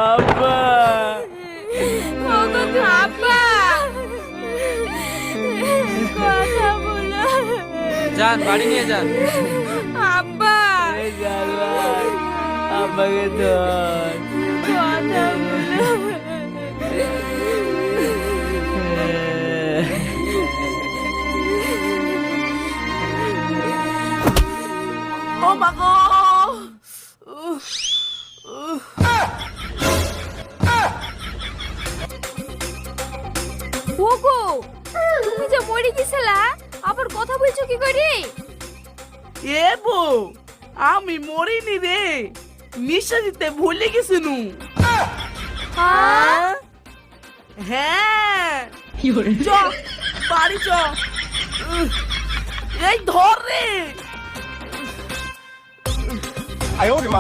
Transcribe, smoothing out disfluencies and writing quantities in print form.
আব্বা ওগো আব্বা কথা বলো। যান বাড়ি নিয়ে যান। আব্বা এই জানোয়ার, আব্বাকে ধর। কথা বলো। ও মা গো! ওগো তুমি যে মরে গেছিলা আবার কথা বলছো কি করে? এ বউ, আমি মরিনি রে, নিঃশ্বাস দিতে ভুলে গেছি নু। হ্যাঁ? হ্যাঁ, চ বাড়ি চ। এই ধর রে। 哎呦我的妈！